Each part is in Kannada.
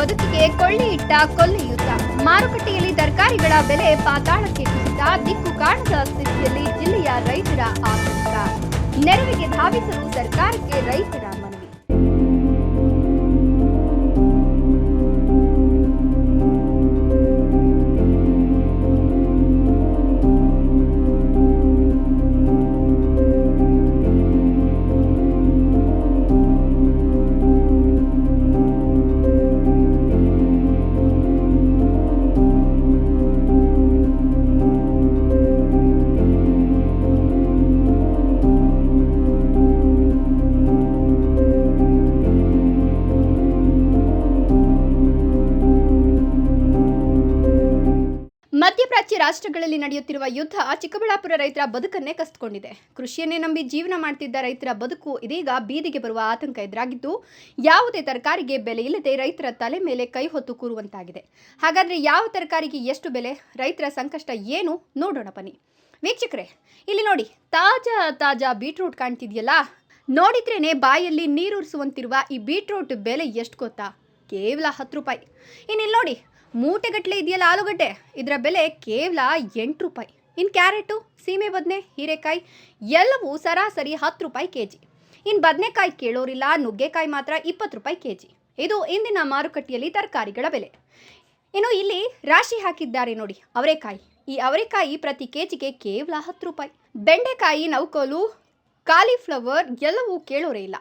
ಬದುಕಿಗೆ ಕೊಳ್ಳಿ ಇಟ್ಟ ಕೊಲ್ಲಿ ಯುದ್ಧ. ಮಾರುಕಟ್ಟೆಯಲ್ಲಿ ತರಕಾರಿಗಳ ಬೆಲೆ ಪಾತಾಳಕ್ಕೆ ಕುಸಿತ, ದಿಕ್ಕು ಕಾಣದ ಸ್ಥಿತಿಯಲ್ಲಿ ಜಿಲ್ಲೆಯ ರೈತರ ಆತಂಕ. ನೆರವಿಗೆ ಧಾವಿಸಲು ಸರ್ಕಾರಕ್ಕೆ ರೈತರ ಮನವಿ. ಮಧ್ಯಪ್ರಾಚ್ಯ ರಾಷ್ಟ್ರಗಳಲ್ಲಿ ನಡೆಯುತ್ತಿರುವ ಯುದ್ಧ ಚಿಕ್ಕಬಳ್ಳಾಪುರ ರೈತರ ಬದುಕನ್ನೇ ಕಸಿದುಕೊಂಡಿದೆ. ಕೃಷಿಯನ್ನೇ ನಂಬಿ ಜೀವನ ಮಾಡ್ತಿದ್ದ ರೈತರ ಬದುಕು ಇದೀಗ ಬೀದಿಗೆ ಬರುವ ಆತಂಕ ಎದುರಾಗಿದ್ದು, ಯಾವುದೇ ತರಕಾರಿಗೆ ಬೆಲೆ ಇಲ್ಲದೆ ರೈತರ ತಲೆ ಮೇಲೆ ಕೈ ಹೊತ್ತು ಕೂರುವಂತಾಗಿದೆ. ಹಾಗಾದ್ರೆ ಯಾವ ತರಕಾರಿಗೆ ಎಷ್ಟು ಬೆಲೆ, ರೈತರ ಸಂಕಷ್ಟ ಏನು ನೋಡೋಣ ಬನ್ನಿ. ವೀಕ್ಷಕರೇ, ಇಲ್ಲಿ ನೋಡಿ, ತಾಜಾ ಬೀಟ್ರೂಟ್ ಕಾಣ್ತಿದೆಯಲ್ಲ, ನೋಡಿದ್ರೇನೆ ಬಾಯಲ್ಲಿ ನೀರೂರಿಸುವಂತಿರುವ ಈ ಬೀಟ್ರೂಟ್ ಬೆಲೆ ಎಷ್ಟು ಗೊತ್ತಾ? ಕೇವಲ 10 ರೂಪಾಯಿ. ಇನ್ನಿಲ್ಲಿ ನೋಡಿ, ಮೂಟೆಗಟ್ಟಲೆ ಇದೆಯಲ್ಲ ಆಲೂಗಡ್ಡೆ, ಇದರ ಬೆಲೆ ಕೇವಲ 8 ರೂಪಾಯಿ. ಇನ್ನು ಕ್ಯಾರೆಟು, ಸೀಮೆ ಬದನೆ, ಹೀರೆಕಾಯಿ ಎಲ್ಲವೂ ಸರಾಸರಿ 10 ರೂಪಾಯಿ ಕೆಜಿ. ಇನ್ನು ಬದನೆಕಾಯಿ ಕೇಳೋರಿಲ್ಲ, ನುಗ್ಗೆಕಾಯಿ ಮಾತ್ರ 20 ರೂಪಾಯಿ ಕೆಜಿ. ಇದು ಇಂದಿನ ಮಾರುಕಟ್ಟೆಯಲ್ಲಿ ತರಕಾರಿಗಳ ಬೆಲೆ. ಇನ್ನು ಇಲ್ಲಿ ರಾಶಿ ಹಾಕಿದ್ದಾರೆ ನೋಡಿ, ಅವರೆಕಾಯಿ. ಈ ಅವರೆಕಾಯಿ ಪ್ರತಿ ಕೆಜಿಗೆ ಕೇವಲ 10 ರೂಪಾಯಿ. ಬೆಂಡೆಕಾಯಿ, ನೌಕೋಲು, ಕಾಲಿಫ್ಲವರ್ ಎಲ್ಲವೂ ಕೇಳೋರೇ ಇಲ್ಲ.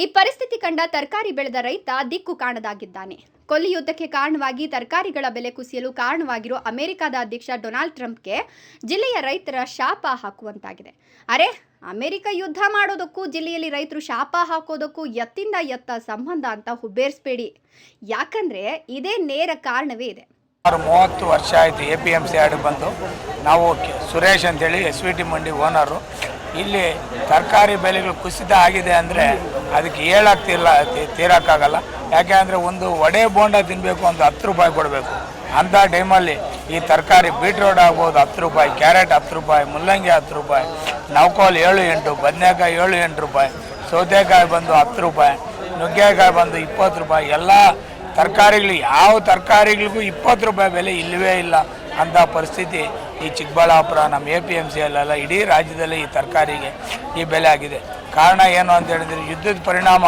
ಈ ಪರಿಸ್ಥಿತಿ ಕಂಡ ತರಕಾರಿ ಬೆಳೆದ ರೈತ ದಿಕ್ಕು ಕಾಣದಾಗಿದ್ದಾನೆ. ಕೊಲ್ಲಿ ಯುದ್ಧಕ್ಕೆ ಕಾರಣವಾಗಿ ತರಕಾರಿಗಳ ಬೆಲೆ ಕುಸಿಯಲು ಕಾರಣವಾಗಿರೋ ಅಮೆರಿಕದ ಅಧ್ಯಕ್ಷ ಡೊನಾಲ್ಡ್ ಟ್ರಂಪ್ಗೆ ಜಿಲ್ಲೆಯ ರೈತರ ಶಾಪ ಹಾಕುವಂತಾಗಿದೆ. ಅರೆ, ಅಮೆರಿಕ ಯುದ್ಧ ಮಾಡೋದಕ್ಕೂ ಜಿಲ್ಲೆಯಲ್ಲಿ ರೈತರು ಶಾಪ ಹಾಕೋದಕ್ಕೂ ಎತ್ತಿಂದ ಎತ್ತ ಸಂಬಂಧ ಅಂತ ಹುಬ್ಬೇರಿಸಬೇಡಿ. ಯಾಕಂದ್ರೆ ಇದೇ ನೇರ ಕಾರಣವೇ ಇದೆ. 30 ವರ್ಷ ಆಯಿತು APMC ಆರ್ಡರ್ ಬಂದು. ನಾವು ಸುರೇಶ್ ಅಂತೇಳಿ SVT ಮಂಡಿ ಓನರು. ಇಲ್ಲಿ ತರಕಾರಿ ಬೆಲೆಗಳು ಕುಸಿತ ಆಗಿದೆ ಅಂದರೆ ಅದಕ್ಕೆ ತೀರೋಕ್ಕಾಗಲ್ಲ. ಯಾಕೆ ಅಂದರೆ ಒಂದು ವಡೆ ಬೋಂಡ ತಿನ್ನಬೇಕು ಅಂತ 10 ರೂಪಾಯಿ ಕೊಡಬೇಕು. ಅಂಥ ಟೈಮಲ್ಲಿ ಈ ತರಕಾರಿ ಬೀಟ್ರೋಟ್ ಆಗ್ಬೋದು 10 ರೂಪಾಯಿ, ಕ್ಯಾರೆಟ್ 10 ರೂಪಾಯಿ, ಮುಲ್ಲಂಗಿ 10 ರೂಪಾಯಿ, ನೌಕೋಲ್ 7-8, ಬದನೆಕಾಯಿ 7-8 ರೂಪಾಯಿ, ಸೌತೆಕಾಯಿ ಬಂದು 10 ರೂಪಾಯಿ, ನುಗ್ಗೆಕಾಯಿ ಬಂದು 20 ರೂಪಾಯಿ. ಎಲ್ಲ ತರಕಾರಿಗಳು, ಯಾವ ತರಕಾರಿಗಳಿಗೂ 20 ರೂಪಾಯಿ ಬೆಲೆ ಇಲ್ಲವೇ ಇಲ್ಲ ಅಂಥ ಪರಿಸ್ಥಿತಿ ಈ ಚಿಕ್ಕಬಳ್ಳಾಪುರ, ನಮ್ಮ APMCಯಲ್ಲೆಲ್ಲ ಇಡೀ ರಾಜ್ಯದಲ್ಲಿ ಈ ತರಕಾರಿಗೆ ಈ ಬೆಲೆ ಆಗಿದೆ. ಕಾರಣ ಏನು ಅಂತ ಹೇಳಿದ್ರೆ, ಯುದ್ಧದ ಪರಿಣಾಮ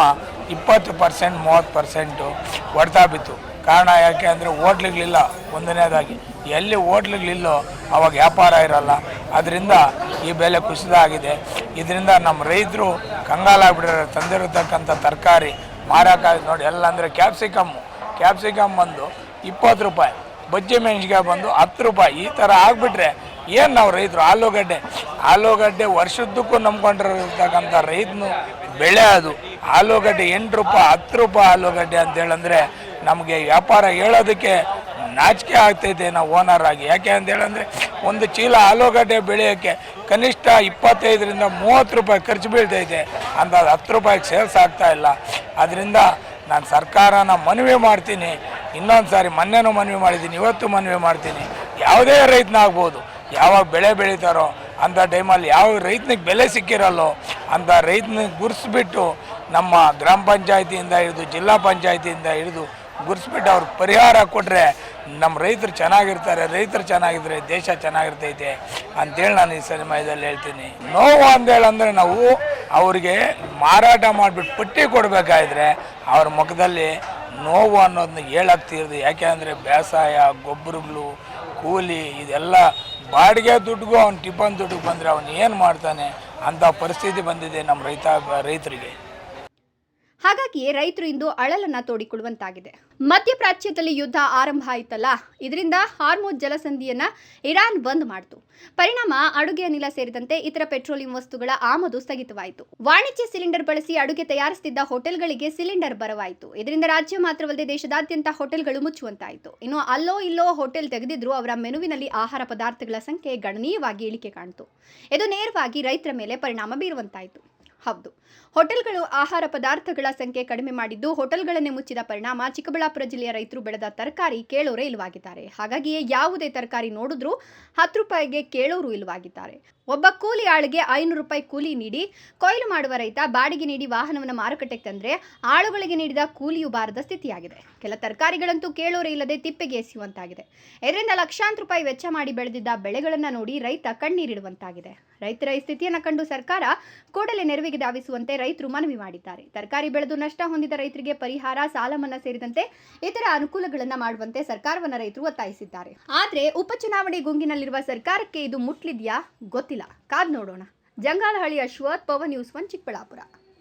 20% 30% ಹೊಡೆತ ಬಿತ್ತು. ಕಾರಣ ಯಾಕೆ ಅಂದರೆ ಹೋಟ್ಲುಗಳಿಲ್ಲ. ಒಂದನೇದಾಗಿ ಎಲ್ಲಿ ಹೋಟ್ಲುಗಳಿಲ್ಲೋ ಅವಾಗ ವ್ಯಾಪಾರ ಇರಲ್ಲ. ಅದರಿಂದ ಈ ಬೆಲೆ ಕುಸಿತ ಆಗಿದೆ. ಇದರಿಂದ ನಮ್ಮ ರೈತರು ಕಂಗಾಲಾಗ್ಬಿಟ್ಟಿದ್ದಾರೆ. ತಂದಿರತಕ್ಕಂಥ ತರಕಾರಿ ಮಾರಾಕ ನೋಡಿ, ಎಲ್ಲ ಅಂದರೆ ಕ್ಯಾಪ್ಸಿಕಮ್ ಬಂದು 20 ರೂಪಾಯಿ, ಬಜ್ಜಿ ಮೆಣಸಿನ್ಕಾಯಿ ಬಂದು 10 ರೂಪಾಯಿ. ಈ ಥರ ಆಗಿಬಿಟ್ರೆ ಏನು ನಾವು ರೈತರು? ಆಲೂಗಡ್ಡೆ ವರ್ಷದ್ದಕ್ಕೂ ನಂಬ್ಕೊಂಡಿರತಕ್ಕಂಥ ರೈತನು ಬೆಳೆ ಅದು. ಆಲೂಗಡ್ಡೆ 8 ರೂಪಾಯಿ 10 ರೂಪಾಯಿ ಆಲೂಗಡ್ಡೆ ಅಂತೇಳಂದರೆ ನಮಗೆ ವ್ಯಾಪಾರ ಹೇಳೋದಕ್ಕೆ ನಾಚಿಕೆ ಆಗ್ತೈತೆ ನಾವು ಓನರ್ ಆಗಿ. ಯಾಕೆ ಅಂತೇಳಂದರೆ ಒಂದು ಚೀಲ ಆಲೂಗಡ್ಡೆ ಬೆಳೆಯೋಕ್ಕೆ ಕನಿಷ್ಠ 25ರಿಂದ 30 ರೂಪಾಯಿ ಖರ್ಚು ಬೀಳ್ತೈತೆ ಅಂತ 10 ರೂಪಾಯಿಗೆ ಸೇಲ್ಸ್ ಆಗ್ತಾಯಿಲ್ಲ. ಅದರಿಂದ ನಾನು ಸರ್ಕಾರನ ಮನವಿ ಮಾಡ್ತೀನಿ. ಇನ್ನೊಂದು ಸಾರಿ ಮೊನ್ನೆನೂ ಮನವಿ ಮಾಡಿದ್ದೀನಿ, ಇವತ್ತು ಮನವಿ ಮಾಡ್ತೀನಿ. ಯಾವುದೇ ರೈತನಾಗ್ಬೋದು, ಯಾವಾಗ ಬೆಳೆ ಬೆಳೀತಾರೋ ಅಂಥ ಟೈಮಲ್ಲಿ ಯಾವ ರೈತನಿಗೆ ಬೆಲೆ ಸಿಕ್ಕಿರಲ್ಲೋ ಅಂಥ ರೈತನಿಗೆ ಗುರ್ಸ್ಬಿಟ್ಟು ನಮ್ಮ ಗ್ರಾಮ ಪಂಚಾಯತಿಯಿಂದ ಹಿಡಿದು ಜಿಲ್ಲಾ ಪಂಚಾಯತಿಯಿಂದ ಹಿಡಿದು ಗುರ್ಸ್ಬಿಟ್ಟು ಅವ್ರಿಗೆ ಪರಿಹಾರ ಕೊಟ್ಟರೆ ನಮ್ಮ ರೈತರು ಚೆನ್ನಾಗಿರ್ತಾರೆ. ರೈತರು ಚೆನ್ನಾಗಿದ್ರೆ ದೇಶ ಚೆನ್ನಾಗಿರ್ತೈತೆ ಅಂತೇಳಿ ನಾನು ಈ ಸಮಯದಲ್ಲಿ ಹೇಳ್ತೀನಿ. ನೋವು ಅಂತೇಳಂದರೆ ನಾವು ಅವ್ರಿಗೆ ಮಾರಾಟ ಮಾಡಿಬಿಟ್ಟು ಪಟ್ಟಿ ಕೊಡಬೇಕಾದ್ರೆ ಅವ್ರ ಮುಖದಲ್ಲಿ ನೋವು ಅನ್ನೋದನ್ನ ಹೇಳಕ್ತಿರೋದು. ಯಾಕೆ ಅಂದರೆ ಬೇಸಾಯ, ಗೊಬ್ಬರಗಳು, ಕೂಲಿ ಇದೆಲ್ಲ ಬಾಡಿಗೆ ದುಡ್ಡಿಗೂ ಅವ್ನು ಟಿಫನ್ ದುಡ್ಡಿಗೆ ಬಂದರೆ ಅವನು ಏನು ಮಾಡ್ತಾನೆ ಅಂಥ ಪರಿಸ್ಥಿತಿ ಬಂದಿದೆ ನಮ್ಮ ರೈತರಿಗೆ. ಹಾಗಾಗಿ ರೈತರು ಇಂದು ಅಳಲನ್ನ ತೋಡಿಕೊಳ್ಳುವಂತಾಗಿದೆ. ಮಧ್ಯಪ್ರಾಚ್ಯದಲ್ಲಿ ಯುದ್ಧ ಆರಂಭ ಆಯ್ತಲ್ಲ, ಇದರಿಂದ ಹಾರ್ಮುಜ್ ಜಲಸಂಧಿಯನ್ನ ಇರಾನ್ ಬಂದ್ ಮಾಡಿತು. ಪರಿಣಾಮ ಅಡುಗೆ ಅನಿಲ ಸೇರಿದಂತೆ ಇತರ ಪೆಟ್ರೋಲಿಯಂ ವಸ್ತುಗಳ ಆಮದು ಸ್ಥಗಿತವಾಯಿತು. ವಾಣಿಜ್ಯ ಸಿಲಿಂಡರ್ ಬಳಸಿ ಅಡುಗೆ ತಯಾರಿಸುತ್ತಿದ್ದ ಹೋಟೆಲ್ಗಳಿಗೆ ಸಿಲಿಂಡರ್ ಬರವಾಯಿತು. ಇದರಿಂದ ರಾಜ್ಯ ಮಾತ್ರವಲ್ಲದೆ ದೇಶದಾದ್ಯಂತ ಹೋಟೆಲ್ಗಳು ಮುಚ್ಚುವಂತಾಯಿತು. ಇನ್ನು ಅಲ್ಲೋ ಇಲ್ಲೋ ಹೋಟೆಲ್ ತೆಗೆದಿದ್ರು ಅವರ ಮೆನುವಿನಲ್ಲಿ ಆಹಾರ ಪದಾರ್ಥಗಳ ಸಂಖ್ಯೆ ಗಣನೀಯವಾಗಿ ಇಳಿಕೆ ಕಾಣಿತು. ಇದು ನೇರವಾಗಿ ರೈತರ ಮೇಲೆ ಪರಿಣಾಮ ಬೀರುವಂತಾಯಿತು. ಹೌದು, ಹೋಟೆಲ್ಗಳು ಆಹಾರ ಪದಾರ್ಥಗಳ ಸಂಖ್ಯೆ ಕಡಿಮೆ ಮಾಡಿದ್ದು, ಹೋಟೆಲ್ಗಳನ್ನೇ ಮುಚ್ಚಿದ ಪರಿಣಾಮ ಚಿಕ್ಕಬಳ್ಳಾಪುರ ಜಿಲ್ಲೆಯ ರೈತರು ಬೆಳೆದ ತರಕಾರಿ ಕೇಳೋರೇ ಇಲ್ಲವಾಗಿದ್ದಾರೆ. ಹಾಗಾಗಿಯೇ ಯಾವುದೇ ತರಕಾರಿ ನೋಡಿದ್ರೂ 10 ರೂಪಾಯಿಗೆ ಕೇಳೋರು ಇಲ್ಲವಾಗಿದ್ದಾರೆ. ಒಬ್ಬ ಕೂಲಿ ಆಳಿಗೆ 500 ರೂಪಾಯಿ ಕೂಲಿ ನೀಡಿ ಕೊಯ್ಲು ಮಾಡುವ ರೈತ ಬಾಡಿಗೆ ನೀಡಿ ವಾಹನವನ್ನು ಮಾರುಕಟ್ಟೆಗೆ ತಂದರೆ ಆಳುಗಳಿಗೆ ನೀಡಿದ ಕೂಲಿಯೂ ಬಾರದ ಸ್ಥಿತಿಯಾಗಿದೆ. ಕೆಲ ತರಕಾರಿಗಳಂತೂ ಕೇಳೋರೇ ಇಲ್ಲದೆ ತಿಪ್ಪೆಗೆ ಎಸೆಯುವಂತಾಗಿದೆ. ಇದರಿಂದ ಲಕ್ಷಾಂತರ ರೂಪಾಯಿ ವೆಚ್ಚ ಮಾಡಿ ಬೆಳೆದಿದ್ದ ಬೆಳೆಗಳನ್ನು ನೋಡಿ ರೈತ ಕಣ್ಣೀರಿಡುವಂತಾಗಿದೆ. ರೈತರ ಈ ಸ್ಥಿತಿಯನ್ನು ಕಂಡು ಸರ್ಕಾರ ಕೂಡಲೇ ನೆರವಿಗೆ ಧಾವಿಸುವಂತೆ ರೈತರು ಮನವಿ ಮಾಡಿದ್ದಾರೆ. ತರಕಾರಿ ಬೆಳೆದು ನಷ್ಟ ಹೊಂದಿದ ರೈತರಿಗೆ ಪರಿಹಾರ, ಸಾಲ ಮನ್ನಾ ಸೇರಿದಂತೆ ಇತರ ಅನುಕೂಲಗಳನ್ನು ಮಾಡುವಂತೆ ಸರ್ಕಾರವನ್ನು ರೈತರು ಒತ್ತಾಯಿಸಿದ್ದಾರೆ. ಆದರೆ ಉಪಚುನಾವಣೆ ಗುಂಗಿನಲ್ಲಿರುವ ಸರ್ಕಾರಕ್ಕೆ ಇದು ಮುಟ್ಲಿದೆಯಾ ಗೊತ್ತಿಲ್ಲ. ಕಾದ್ ನೋಡೋಣ. ಜಂಗಾಲಹಳ್ಳಿ ಅಶ್ವಥ್, ಪವನ್ ನ್ಯೂಸ್ 1 ಚಿಕ್ಕಬಳ್ಳಾಪುರ.